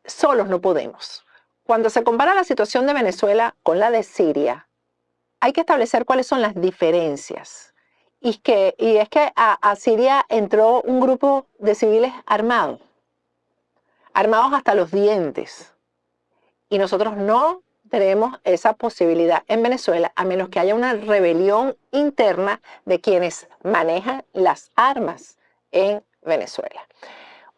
solos no podemos. Cuando se compara la situación de Venezuela con la de Siria, hay que establecer cuáles son las diferencias. Y es que a Siria entró un grupo de civiles armados hasta los dientes. Y nosotros no tenemos esa posibilidad en Venezuela, a menos que haya una rebelión interna de quienes manejan las armas en Venezuela.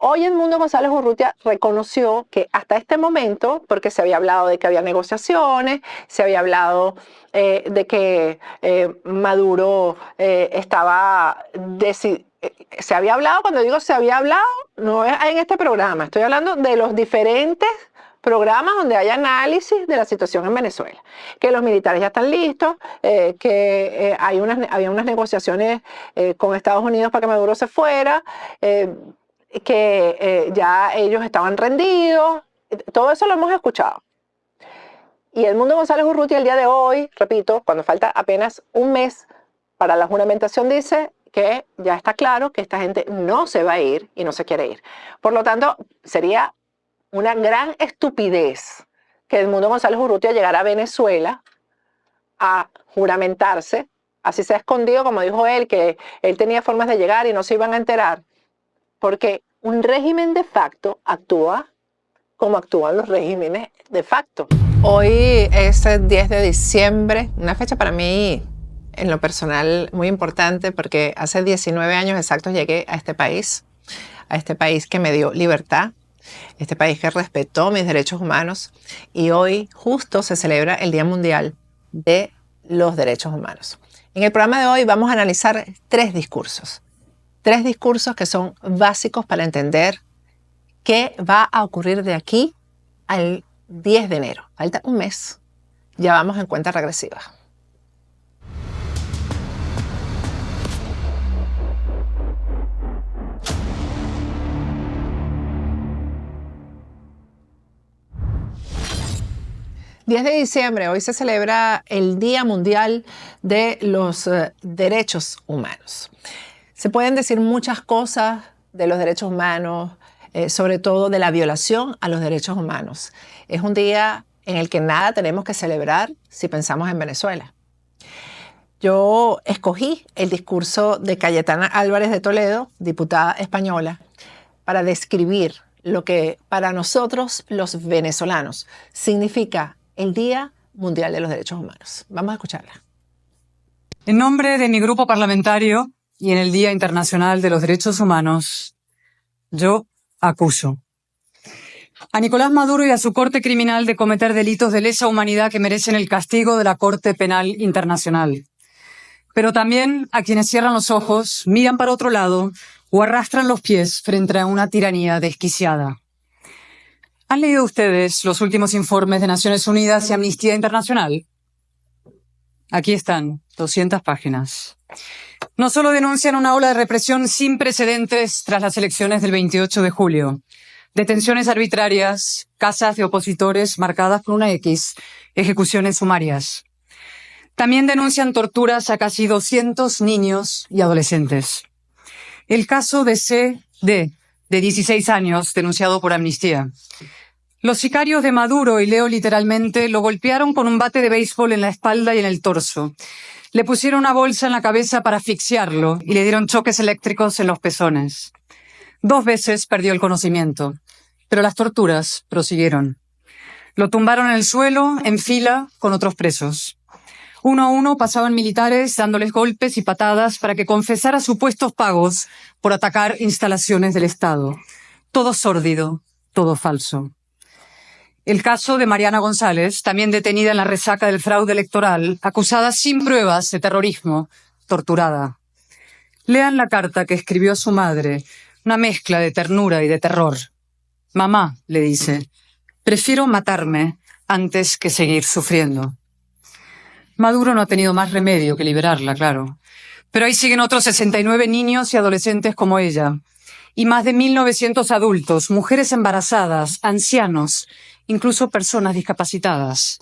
Hoy Edmundo González Urrutia reconoció que hasta este momento, porque se había hablado de que había negociaciones, se había hablado de que Maduro estaba se había hablado, cuando digo se había hablado, no es en este programa, estoy hablando de los diferentes programas donde hay análisis de la situación en Venezuela, que los militares ya están listos, que había unas negociaciones con Estados Unidos para que Maduro se fuera, que ya ellos estaban rendidos. Todo eso lo hemos escuchado. Y Edmundo González Urrutia el día de hoy, repito, cuando falta apenas un mes para la juramentación, dice que ya está claro que esta gente no se va a ir y no se quiere ir. Por lo tanto, sería una gran estupidez que Edmundo González Urrutia llegara a Venezuela a juramentarse, así sea escondido, como dijo él, que él tenía formas de llegar y no se iban a enterar, porque un régimen de facto actúa como actúan los regímenes de facto. Hoy es el 10 de diciembre, una fecha para mí en lo personal muy importante, porque hace 19 años exactos llegué a este país que me dio libertad, este país que respetó mis derechos humanos, y hoy justo se celebra el Día Mundial de los Derechos Humanos. En el programa de hoy vamos a analizar tres discursos que son básicos para entender qué va a ocurrir de aquí al 10 de enero. Falta un mes, ya vamos en cuenta regresiva. ...10 de diciembre, hoy se celebra el Día Mundial de los Derechos Humanos. Se pueden decir muchas cosas de los derechos humanos, sobre todo de la violación a los derechos humanos. Es un día en el que nada tenemos que celebrar si pensamos en Venezuela. Yo escogí el discurso de Cayetana Álvarez de Toledo, diputada española, para describir lo que para nosotros los venezolanos significa el Día Mundial de los Derechos Humanos. Vamos a escucharla. En nombre de mi grupo parlamentario y en el Día Internacional de los Derechos Humanos, yo acuso a Nicolás Maduro y a su corte criminal de cometer delitos de lesa humanidad que merecen el castigo de la Corte Penal Internacional. Pero también a quienes cierran los ojos, miran para otro lado o arrastran los pies frente a una tiranía desquiciada. ¿Han leído ustedes los últimos informes de Naciones Unidas y Amnistía Internacional? Aquí están, 200 páginas. No solo denuncian una ola de represión sin precedentes tras las elecciones del 28 de julio, detenciones arbitrarias, casas de opositores marcadas por una X, ejecuciones sumarias. También denuncian torturas a casi 200 niños y adolescentes. El caso de C.D., de 16 años, denunciado por Amnistía. Los sicarios de Maduro, y leo literalmente, lo golpearon con un bate de béisbol en la espalda y en el torso. Le pusieron una bolsa en la cabeza para asfixiarlo y le dieron choques eléctricos en los pezones. 2 veces perdió el conocimiento, pero las torturas prosiguieron. Lo tumbaron en el suelo, en fila, con otros presos. Uno a uno pasaban militares dándoles golpes y patadas para que confesara supuestos pagos por atacar instalaciones del Estado. Todo sórdido, todo falso. El caso de Mariana González, también detenida en la resaca del fraude electoral, acusada sin pruebas de terrorismo, torturada. Lean la carta que escribió a su madre, una mezcla de ternura y de terror. Mamá, le dice, prefiero matarme antes que seguir sufriendo. Maduro no ha tenido más remedio que liberarla, claro. Pero ahí siguen otros 69 niños y adolescentes como ella. Y más de 1.900 adultos, mujeres embarazadas, ancianos, incluso personas discapacitadas.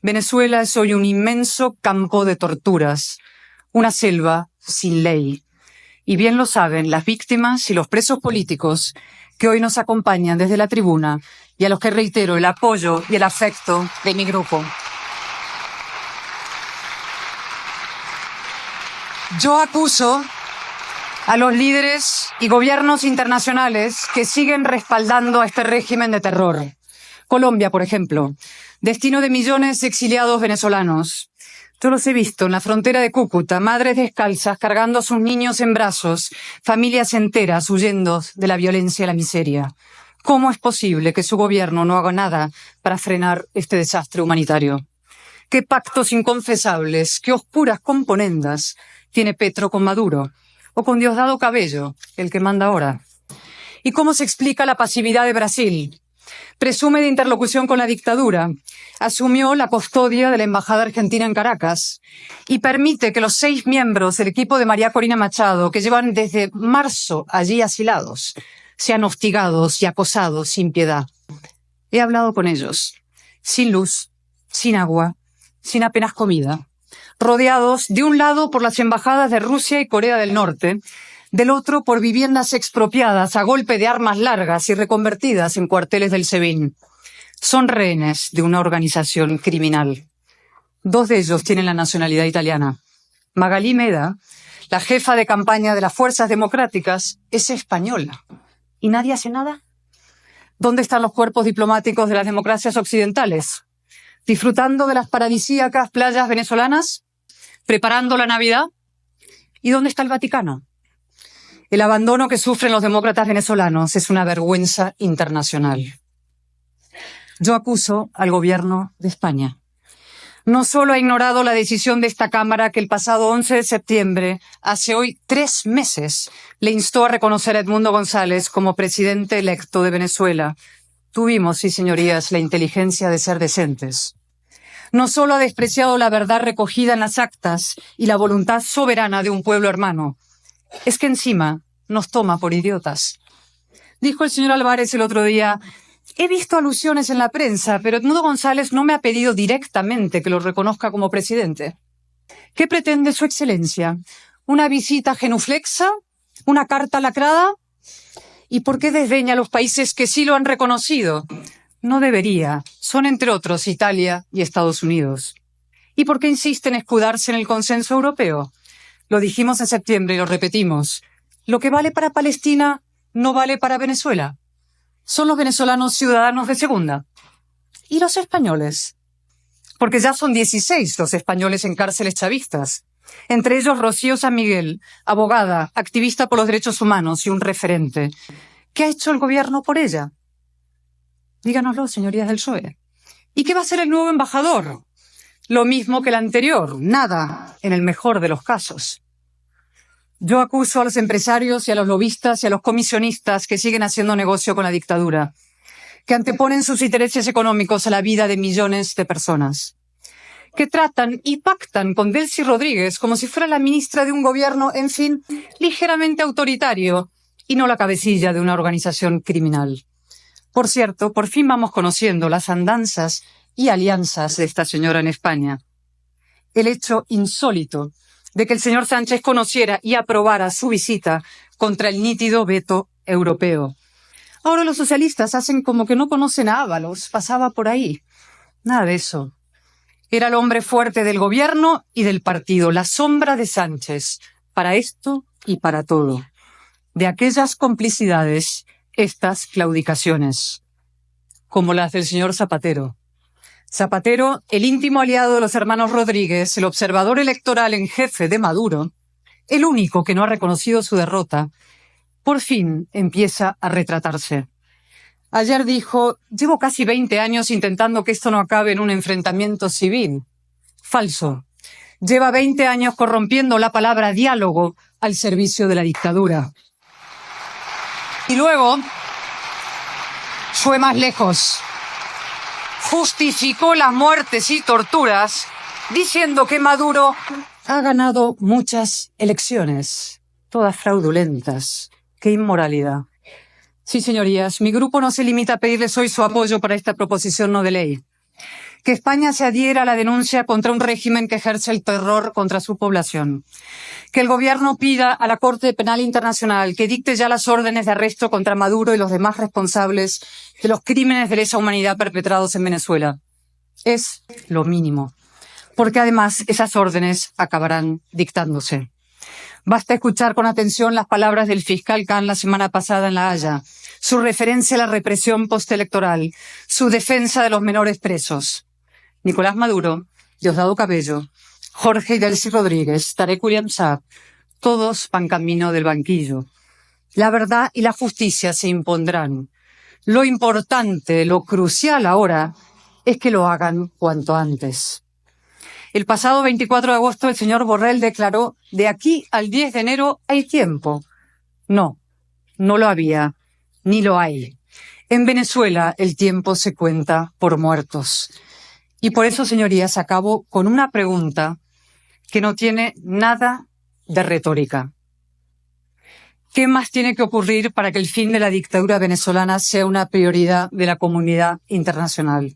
Venezuela es hoy un inmenso campo de torturas, una selva sin ley. Y bien lo saben las víctimas y los presos políticos que hoy nos acompañan desde la tribuna y a los que reitero el apoyo y el afecto de mi grupo. Yo acuso a los líderes y gobiernos internacionales que siguen respaldando a este régimen de terror. Colombia, por ejemplo, destino de millones de exiliados venezolanos. Yo los he visto en la frontera de Cúcuta, madres descalzas cargando a sus niños en brazos, familias enteras huyendo de la violencia y la miseria. ¿Cómo es posible que su gobierno no haga nada para frenar este desastre humanitario? ¿Qué pactos inconfesables, qué oscuras componendas tiene Petro con Maduro? ¿O con Diosdado Cabello, el que manda ahora? ¿Y cómo se explica la pasividad de Brasil? Presume de interlocución con la dictadura, asumió la custodia de la Embajada Argentina en Caracas y permite que los 6 miembros del equipo de María Corina Machado, que llevan desde marzo allí asilados, sean hostigados y acosados sin piedad. He hablado con ellos, sin luz, sin agua, sin apenas comida, rodeados de un lado por las embajadas de Rusia y Corea del Norte, del otro por viviendas expropiadas a golpe de armas largas y reconvertidas en cuarteles del SEBIN. Son rehenes de una organización criminal. 2 de ellos tienen la nacionalidad italiana. Magalí Meda, la jefa de campaña de las Fuerzas Democráticas, es española. ¿Y nadie hace nada? ¿Dónde están los cuerpos diplomáticos de las democracias occidentales? ¿Disfrutando de las paradisíacas playas venezolanas? ¿Preparando la Navidad? ¿Y dónde está el Vaticano? El abandono que sufren los demócratas venezolanos es una vergüenza internacional. Yo acuso al gobierno de España. No solo ha ignorado la decisión de esta Cámara que el pasado 11 de septiembre, hace hoy 3 meses, le instó a reconocer a Edmundo González como presidente electo de Venezuela. Tuvimos, sí, señorías, la inteligencia de ser decentes. No solo ha despreciado la verdad recogida en las actas y la voluntad soberana de un pueblo hermano, es que encima nos toma por idiotas. Dijo el señor Álvarez el otro día: he visto alusiones en la prensa, pero Edmundo González no me ha pedido directamente que lo reconozca como presidente. ¿Qué pretende su excelencia? ¿Una visita genuflexa? ¿Una carta lacrada? ¿Y por qué desdeña a los países que sí lo han reconocido? No debería. Son, entre otros, Italia y Estados Unidos. ¿Y por qué insiste en escudarse en el consenso europeo? Lo dijimos en septiembre y lo repetimos. Lo que vale para Palestina no vale para Venezuela. Son los venezolanos ciudadanos de segunda. ¿Y los españoles? Porque ya son 16 los españoles en cárceles chavistas. Entre ellos Rocío San Miguel, abogada, activista por los derechos humanos y un referente. ¿Qué ha hecho el gobierno por ella? Díganoslo, señorías del PSOE. ¿Y qué va a hacer el nuevo embajador? Lo mismo que el anterior, nada, en el mejor de los casos. Yo acuso a los empresarios y a los lobistas y a los comisionistas que siguen haciendo negocio con la dictadura, que anteponen sus intereses económicos a la vida de millones de personas, que tratan y pactan con Delcy Rodríguez como si fuera la ministra de un gobierno, en fin, ligeramente autoritario y no la cabecilla de una organización criminal. Por cierto, por fin vamos conociendo las andanzas y alianzas de esta señora en España. El hecho insólito de que el señor Sánchez conociera y aprobara su visita contra el nítido veto europeo. Ahora los socialistas hacen como que no conocen a Ábalos, pasaba por ahí. Nada de eso. Era el hombre fuerte del gobierno y del partido, la sombra de Sánchez, para esto y para todo. De aquellas complicidades, estas claudicaciones, como las del señor Zapatero. Zapatero, el íntimo aliado de los hermanos Rodríguez, el observador electoral en jefe de Maduro, el único que no ha reconocido su derrota, por fin empieza a retratarse. Ayer dijo: llevo casi 20 años intentando que esto no acabe en un enfrentamiento civil. Falso. Lleva 20 años corrompiendo la palabra diálogo al servicio de la dictadura. Y luego fue más lejos. Justificó las muertes y torturas diciendo que Maduro ha ganado muchas elecciones, todas fraudulentas. ¡Qué inmoralidad! Sí, señorías, mi grupo no se limita a pedirles hoy su apoyo para esta proposición no de ley. que España se adhiera a la denuncia contra un régimen que ejerce el terror contra su población, que el Gobierno pida a la Corte Penal Internacional que dicte ya las órdenes de arresto contra Maduro y los demás responsables de los crímenes de lesa humanidad perpetrados en Venezuela. Es lo mínimo, porque además esas órdenes acabarán dictándose. Basta escuchar con atención las palabras del fiscal Khan la semana pasada en La Haya, su referencia a la represión postelectoral, su defensa de los menores presos. Nicolás Maduro, Diosdado Cabello, Jorge y Delcy Rodríguez, Tarek William Saab, todos van camino del banquillo. La verdad y la justicia se impondrán. Lo importante, lo crucial ahora, es que lo hagan cuanto antes. El pasado 24 de agosto el señor Borrell declaró: de aquí al 10 de enero hay tiempo. No, no lo había, ni lo hay. En Venezuela el tiempo se cuenta por muertos. Y por eso, señorías, acabo con una pregunta que no tiene nada de retórica. ¿Qué más tiene que ocurrir para que el fin de la dictadura venezolana sea una prioridad de la comunidad internacional?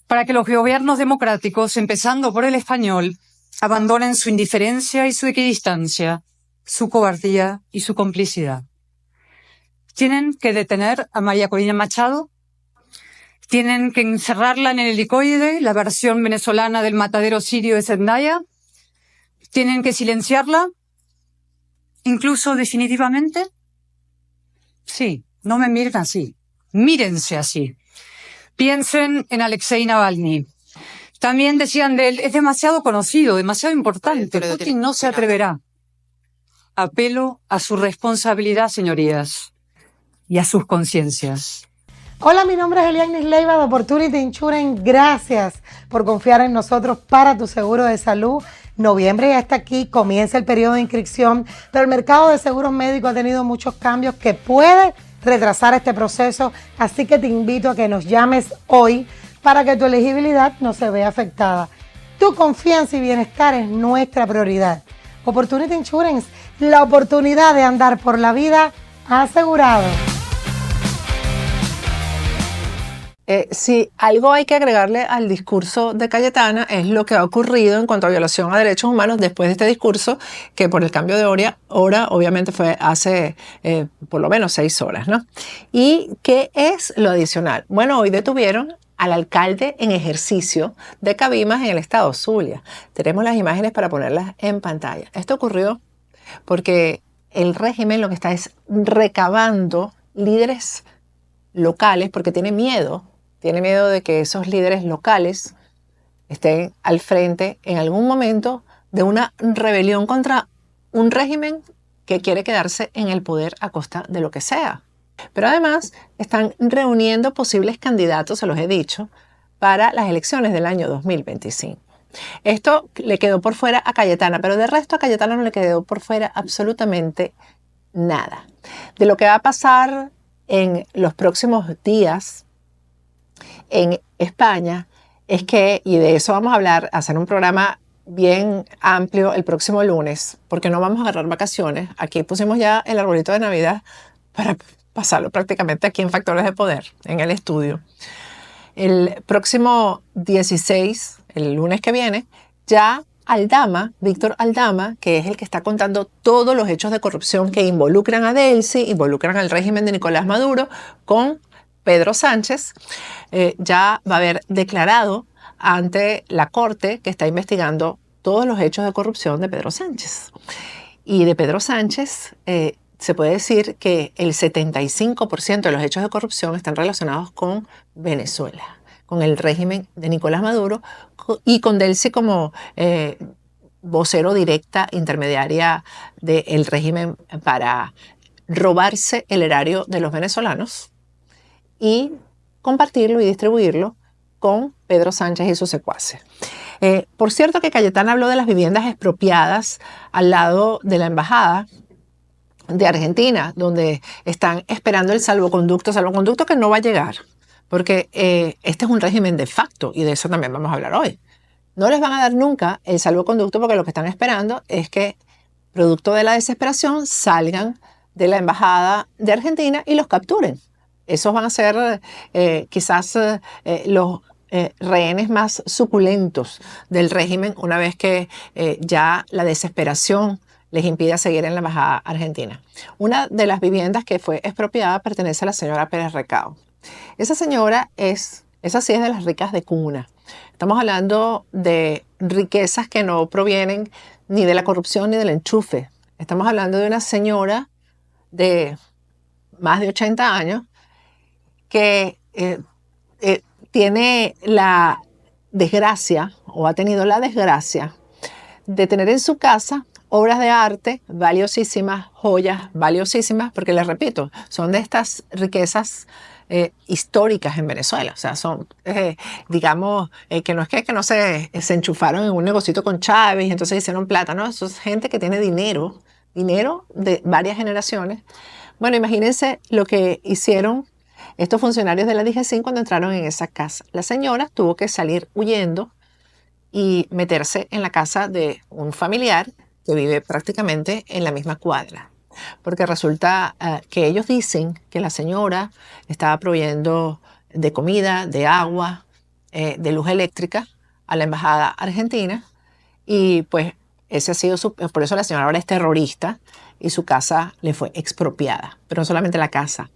Para que los gobiernos democráticos, empezando por el español, abandonen su indiferencia y su equidistancia, su cobardía y su complicidad. ¿Tienen que detener a María Corina Machado? ¿Tienen que encerrarla en el helicoide, la versión venezolana del matadero sirio de Zendaya? ¿Tienen que silenciarla? ¿Incluso definitivamente? Sí, no me miren así. Mírense así. Piensen en Alexei Navalny. También decían de él: es demasiado conocido, demasiado importante. Putin no se atreverá. Apelo a su responsabilidad, señorías, y a sus conciencias. Hola, mi nombre es Eliagnis Leiva de Opportunity Insurance. Gracias por confiar en nosotros para tu seguro de salud. Noviembre ya está aquí, comienza el periodo de inscripción, pero el mercado de seguros médicos ha tenido muchos cambios que puede retrasar este proceso, así que te invito a que nos llames hoy para que tu elegibilidad no se vea afectada. Tu confianza y bienestar es nuestra prioridad. Opportunity Insurance, la oportunidad de andar por la vida asegurado. Si algo hay que agregarle al discurso de Cayetana es lo que ha ocurrido en cuanto a violación a derechos humanos después de este discurso, que por el cambio de hora obviamente fue hace por lo menos 6 horas, ¿no? ¿Y qué es lo adicional? Bueno, hoy detuvieron al alcalde en ejercicio de Cabimas en el estado Zulia. Tenemos las imágenes para ponerlas en pantalla. Esto ocurrió porque el régimen lo que está es recabando líderes locales porque tiene miedo de que esos líderes locales estén al frente en algún momento de una rebelión contra un régimen que quiere quedarse en el poder a costa de lo que sea. Pero además están reuniendo posibles candidatos, se los he dicho, para las elecciones del año 2025. Esto le quedó por fuera a Cayetana, pero de resto a Cayetana no le quedó por fuera absolutamente nada. De lo que va a pasar en los próximos días en España es que, y de eso vamos a hablar, hacer un programa bien amplio el próximo lunes, porque no vamos a agarrar vacaciones. Aquí pusimos ya el arbolito de Navidad para pasarlo prácticamente aquí en Factores de Poder, en el estudio. El próximo 16, el lunes que viene, ya Aldama, Víctor Aldama, que es el que está contando todos los hechos de corrupción que involucran a Delcy, involucran al régimen de Nicolás Maduro, con Pedro Sánchez, ya va a haber declarado ante la Corte que está investigando todos los hechos de corrupción de Pedro Sánchez. Y de Pedro Sánchez se puede decir que el 75% de los hechos de corrupción están relacionados con Venezuela, con el régimen de Nicolás Maduro y con Delcy como vocero directa, intermediaria del régimen para robarse el erario de los venezolanos y compartirlo y distribuirlo con Pedro Sánchez y sus secuaces. Por cierto que Cayetana habló de las viviendas expropiadas al lado de la embajada de Argentina, donde están esperando el salvoconducto que no va a llegar, porque este es un régimen de facto y de eso también vamos a hablar hoy. No les van a dar nunca el salvoconducto porque lo que están esperando es que, producto de la desesperación, salgan de la embajada de Argentina y los capturen. Esos van a ser quizás los rehenes más suculentos del régimen una vez que ya la desesperación les impide seguir en la embajada argentina. Una de las viviendas que fue expropiada pertenece a la señora Pérez Recao. Esa señora esa sí es de las ricas de cuna. Estamos hablando de riquezas que no provienen ni de la corrupción ni del enchufe. Estamos hablando de una señora de más de 80 años que tiene la desgracia o ha tenido la desgracia de tener en su casa obras de arte valiosísimas, joyas valiosísimas, porque les repito, son de estas riquezas históricas en Venezuela. O sea, son, digamos, que no es que no se enchufaron en un negocito con Chávez y entonces hicieron plata, ¿no? Eso es gente que tiene dinero de varias generaciones. Bueno, imagínense lo que hicieron estos funcionarios de la DGCIN cuando entraron en esa casa. La señora tuvo que salir huyendo y meterse en la casa de un familiar que vive prácticamente en la misma cuadra. Porque resulta que ellos dicen que la señora estaba proveyendo de comida, de agua, de luz eléctrica a la embajada argentina y pues ese ha sido por eso la señora ahora es terrorista y su casa le fue expropiada, pero no solamente la casa.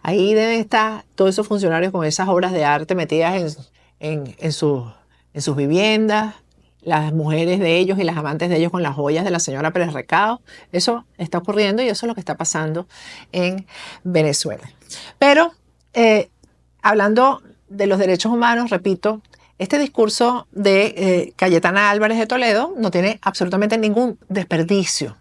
Ahí deben estar todos esos funcionarios con esas obras de arte metidas en sus viviendas, las mujeres de ellos y las amantes de ellos con las joyas de la señora Pérez Recao. Eso está ocurriendo y eso es lo que está pasando en Venezuela. Pero hablando de los derechos humanos, repito, este discurso de Cayetana Álvarez de Toledo no tiene absolutamente ningún desperdicio,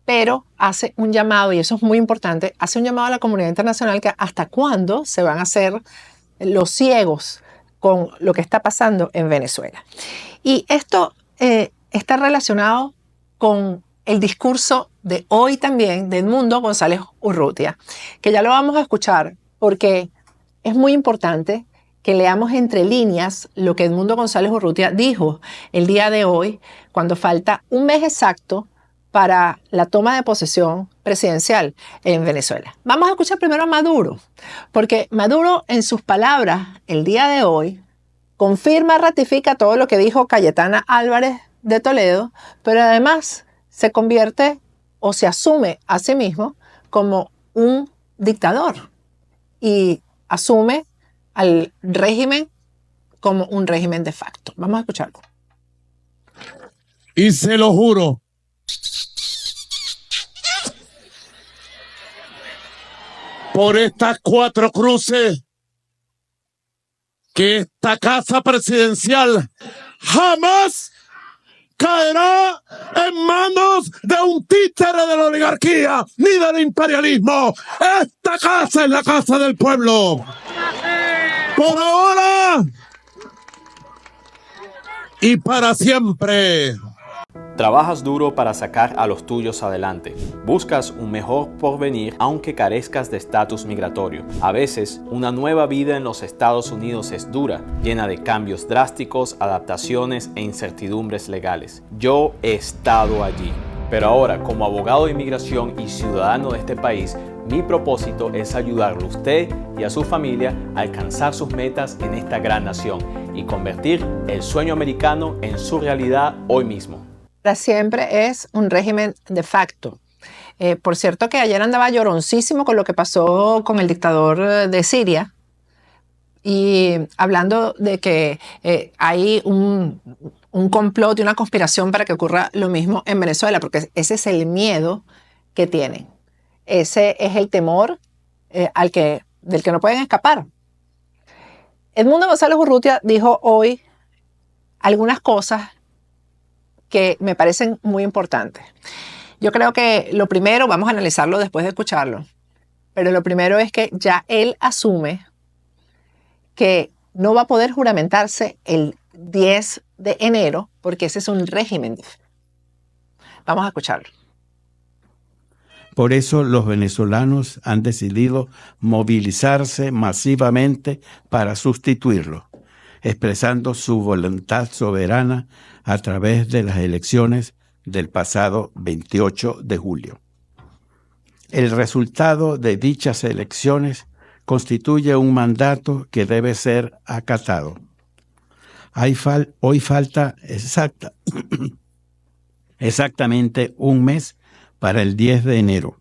pero hace un llamado, y eso es muy importante, hace un llamado a la comunidad internacional que hasta cuándo se van a hacer los ciegos con lo que está pasando en Venezuela. Y esto está relacionado con el discurso de hoy también de Edmundo González Urrutia, que ya lo vamos a escuchar porque es muy importante que leamos entre líneas lo que Edmundo González Urrutia dijo el día de hoy, cuando falta un mes exacto para la toma de posesión presidencial en Venezuela. Vamos a escuchar primero a Maduro, porque Maduro en sus palabras el día de hoy confirma, ratifica todo lo que dijo Cayetana Álvarez de Toledo, pero además se convierte o se asume a sí mismo como un dictador y asume al régimen como un régimen de facto. Vamos a escucharlo. Y se lo juro, por estas 4 cruces, que esta casa presidencial jamás caerá en manos de un títere de la oligarquía ni del imperialismo. Esta casa es la casa del pueblo. Por ahora y para siempre. Trabajas duro para sacar a los tuyos adelante. Buscas un mejor porvenir aunque carezcas de estatus migratorio. A veces, una nueva vida en los Estados Unidos es dura, llena de cambios drásticos, adaptaciones e incertidumbres legales. Yo he estado allí. Pero ahora, como abogado de inmigración y ciudadano de este país, mi propósito es ayudarlo a usted y a su familia a alcanzar sus metas en esta gran nación y convertir el sueño americano en su realidad hoy mismo. Para siempre es un régimen de facto. Por cierto que ayer andaba lloroncísimo con lo que pasó con el dictador de Siria y hablando de que hay un complot y una conspiración para que ocurra lo mismo en Venezuela, porque ese es el miedo que tienen. Ese es el temor del que no pueden escapar. Edmundo González Urrutia dijo hoy algunas cosas que me parecen muy importantes. Yo creo que lo primero, vamos a analizarlo después de escucharlo, pero lo primero es que ya él asume que no va a poder juramentarse el 10 de enero porque ese es un régimen. Vamos a escucharlo. Por eso los venezolanos han decidido movilizarse masivamente para sustituirlo, expresando su voluntad soberana a través de las elecciones del pasado 28 de julio. El resultado de dichas elecciones constituye un mandato que debe ser acatado. Hoy falta exactamente un mes para el 10 de enero,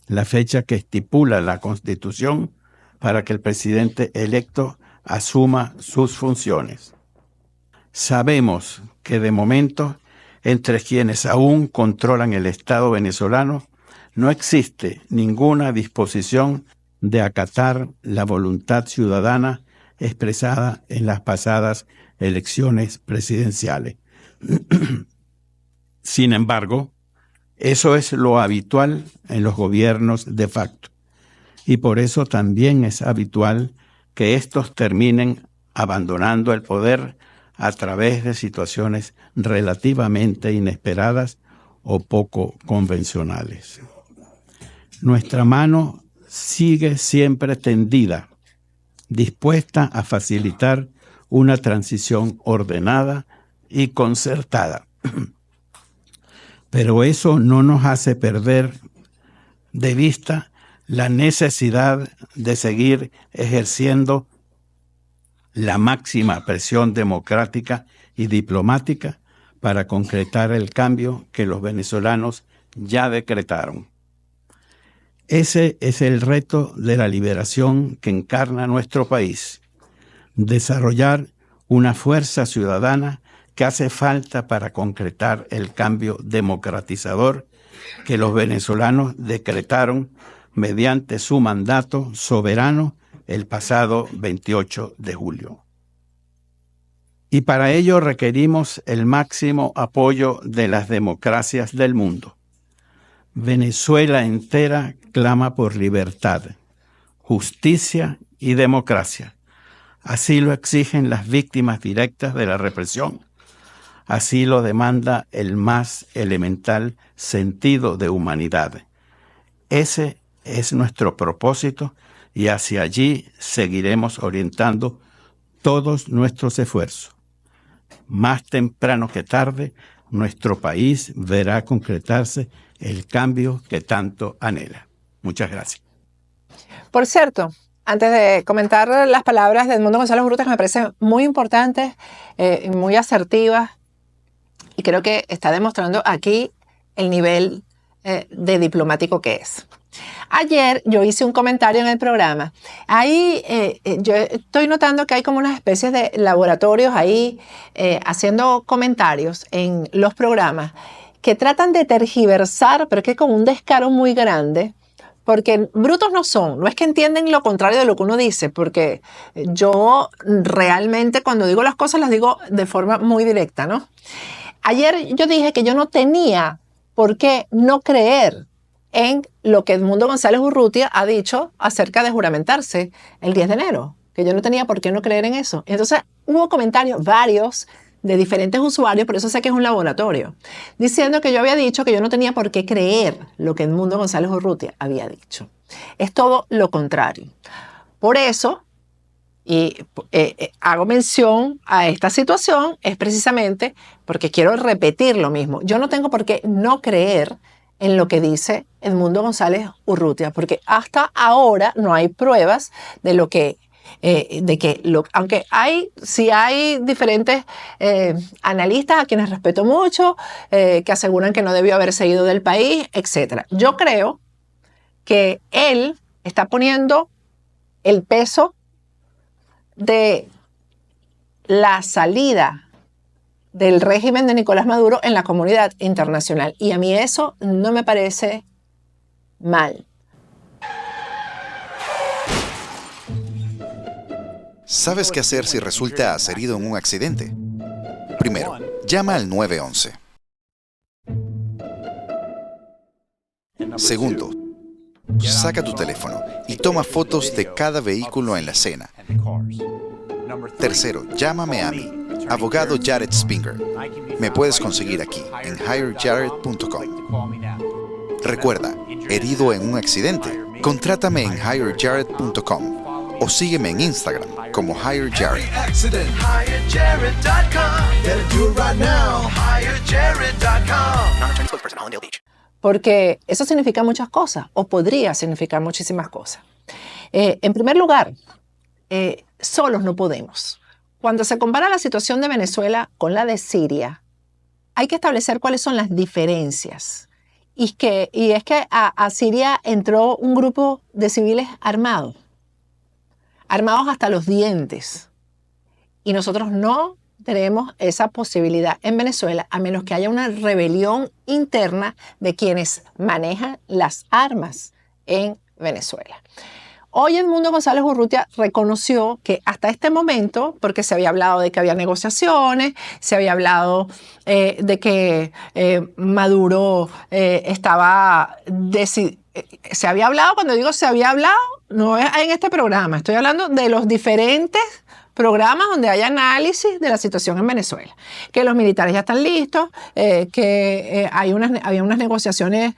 la fecha que estipula la Constitución para que el presidente electo asuma sus funciones. Sabemos que de momento, entre quienes aún controlan el Estado venezolano, no existe ninguna disposición de acatar la voluntad ciudadana expresada en las pasadas elecciones presidenciales. Sin embargo, eso es lo habitual en los gobiernos de facto, y por eso también es habitual que estos terminen abandonando el poder a través de situaciones relativamente inesperadas o poco convencionales. Nuestra mano sigue siempre tendida, dispuesta a facilitar una transición ordenada y concertada. Pero eso no nos hace perder de vista la necesidad de seguir ejerciendo la máxima presión democrática y diplomática para concretar el cambio que los venezolanos ya decretaron. Ese es el reto de la liberación que encarna nuestro país: desarrollar una fuerza ciudadana que hace falta para concretar el cambio democratizador que los venezolanos decretaron mediante su mandato soberano el pasado 28 de julio. Y para ello requerimos el máximo apoyo de las democracias del mundo. Venezuela entera clama por libertad, justicia y democracia. Así lo exigen las víctimas directas de la represión. Así lo demanda el más elemental sentido de humanidad. Ese es nuestro propósito y hacia allí seguiremos orientando todos nuestros esfuerzos. Más temprano que tarde, nuestro país verá concretarse el cambio que tanto anhela. Muchas gracias. Por cierto, antes de comentar las palabras de Edmundo González Urrutia, que me parecen muy importantes y muy asertivas, y creo que está demostrando aquí el nivel de diplomático que es. Ayer yo hice un comentario en el programa. Ahí yo estoy notando que hay como unas especies de laboratorios ahí haciendo comentarios en los programas que tratan de tergiversar, pero que con un descaro muy grande, porque brutos no son, no es que entienden lo contrario de lo que uno dice, porque yo realmente cuando digo las cosas las digo de forma muy directa, ¿no? Ayer yo dije que yo no tenía por qué no creer en lo que Edmundo González Urrutia ha dicho acerca de juramentarse el 10 de enero, que yo no tenía por qué no creer en eso. Entonces hubo comentarios varios de diferentes usuarios, por eso sé que es un laboratorio, diciendo que yo había dicho que yo no tenía por qué creer lo que Edmundo González Urrutia había dicho. Es todo lo contrario. Por eso, y hago mención a esta situación, es precisamente porque quiero repetir lo mismo. Yo no tengo por qué no creer en lo que dice Edmundo González Urrutia, porque hasta ahora no hay pruebas de lo que aunque sí hay diferentes analistas a quienes respeto mucho, que aseguran que no debió haberse ido del país, etc. Yo creo que él está poniendo el peso de la salida del régimen de Nicolás Maduro en la comunidad internacional. Y a mí eso no me parece mal. ¿Sabes qué hacer si resultas herido en un accidente? Primero, llama al 911. Segundo, saca tu teléfono y toma fotos de cada vehículo en la escena. Tercero, llámame a mí, abogado Jared Spinger. Me puedes conseguir aquí en hirejared.com. Recuerda, herido en un accidente, contrátame en hirejared.com o sígueme en Instagram como hirejared. porque eso significa muchas cosas, o podría significar muchísimas cosas. En primer lugar, solos no podemos. Cuando se compara la situación de Venezuela con la de Siria, hay que establecer cuáles son las diferencias. Y es que a Siria entró un grupo de civiles armados hasta los dientes. Y nosotros no tenemos esa posibilidad en Venezuela, a menos que haya una rebelión interna de quienes manejan las armas en Venezuela. Hoy Edmundo González Urrutia reconoció que hasta este momento, porque se había hablado de que había negociaciones, se había hablado de que Maduro estaba se había hablado, cuando digo se había hablado, no es en este programa, estoy hablando de los diferentes programas donde hay análisis de la situación en Venezuela, que los militares ya están listos, que había unas negociaciones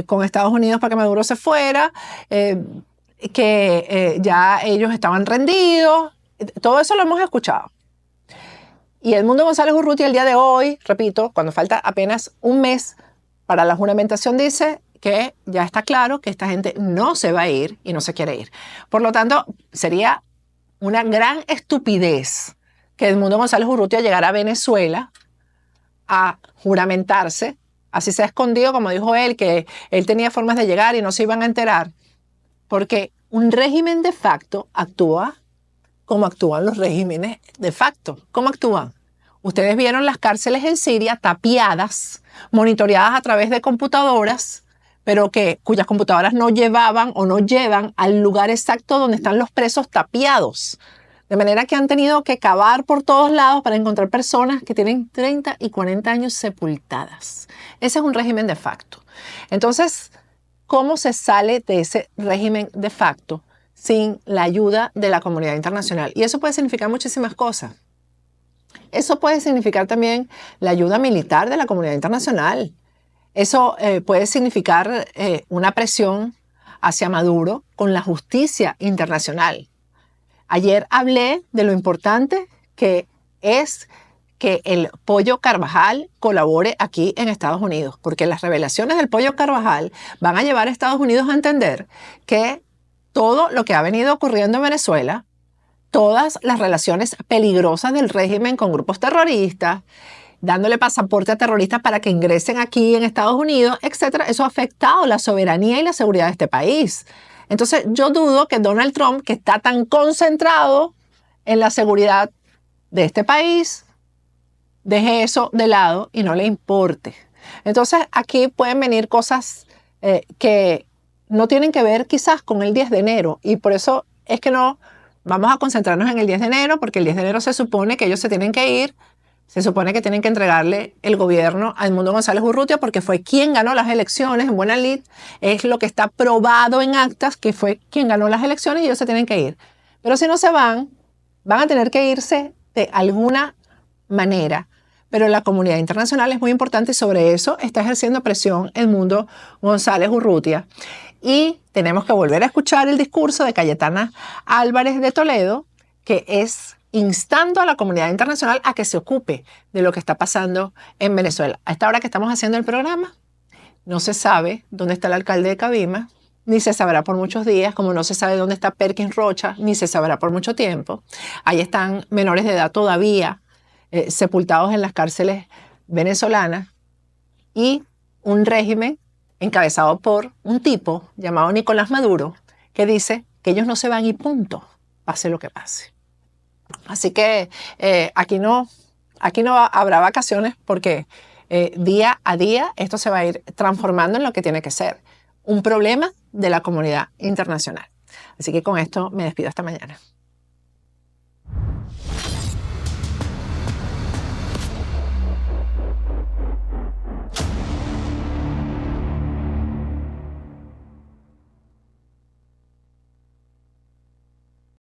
con Estados Unidos para que Maduro se fuera, que ya ellos estaban rendidos. Todo eso lo hemos escuchado. Y Edmundo González Urrutia el día de hoy, repito, cuando falta apenas un mes para la juramentación, dice que ya está claro que esta gente no se va a ir y no se quiere ir. Por lo tanto, sería una gran estupidez que Edmundo González Urrutia llegara a Venezuela a juramentarse, así sea escondido, como dijo él, que él tenía formas de llegar y no se iban a enterar, porque un régimen de facto actúa como actúan los regímenes de facto. ¿Cómo actúan? Ustedes vieron las cárceles en Siria tapiadas, monitoreadas a través de computadoras, pero cuyas computadoras no llevaban o no llevan al lugar exacto donde están los presos tapiados. De manera que han tenido que cavar por todos lados para encontrar personas que tienen 30 y 40 años sepultadas. Ese es un régimen de facto. Entonces, ¿cómo se sale de ese régimen de facto sin la ayuda de la comunidad internacional? Y eso puede significar muchísimas cosas. Eso puede significar también la ayuda militar de la comunidad internacional. Eso puede significar una presión hacia Maduro con la justicia internacional. Ayer hablé de lo importante que es que el Pollo Carvajal colabore aquí en Estados Unidos, porque las revelaciones del Pollo Carvajal van a llevar a Estados Unidos a entender que todo lo que ha venido ocurriendo en Venezuela, todas las relaciones peligrosas del régimen con grupos terroristas, dándole pasaporte a terroristas para que ingresen aquí en Estados Unidos, etcétera, eso ha afectado la soberanía y la seguridad de este país. Entonces, yo dudo que Donald Trump, que está tan concentrado en la seguridad de este país, deje eso de lado y no le importe. Entonces, aquí pueden venir cosas que no tienen que ver quizás con el 10 de enero. Y por eso es que no vamos a concentrarnos en el 10 de enero, porque el 10 de enero se supone que ellos se tienen que ir. Se supone que tienen que entregarle el gobierno a Edmundo González Urrutia porque fue quien ganó las elecciones en buena lid. Es lo que está probado en actas, que fue quien ganó las elecciones y ellos se tienen que ir. Pero si no se van a tener que irse de alguna manera. Pero la comunidad internacional es muy importante y sobre eso está ejerciendo presión Edmundo González Urrutia. Y tenemos que volver a escuchar el discurso de Cayetana Álvarez de Toledo, que es instando a la comunidad internacional a que se ocupe de lo que está pasando en Venezuela. A esta hora que estamos haciendo el programa, no se sabe dónde está el alcalde de Cabima, ni se sabrá por muchos días, como no se sabe dónde está Perkins Rocha, ni se sabrá por mucho tiempo. Ahí están menores de edad todavía sepultados en las cárceles venezolanas y un régimen encabezado por un tipo llamado Nicolás Maduro que dice que ellos no se van y punto, pase lo que pase. Así que aquí no habrá vacaciones porque día a día esto se va a ir transformando en lo que tiene que ser un problema de la comunidad internacional. Así que con esto me despido hasta mañana.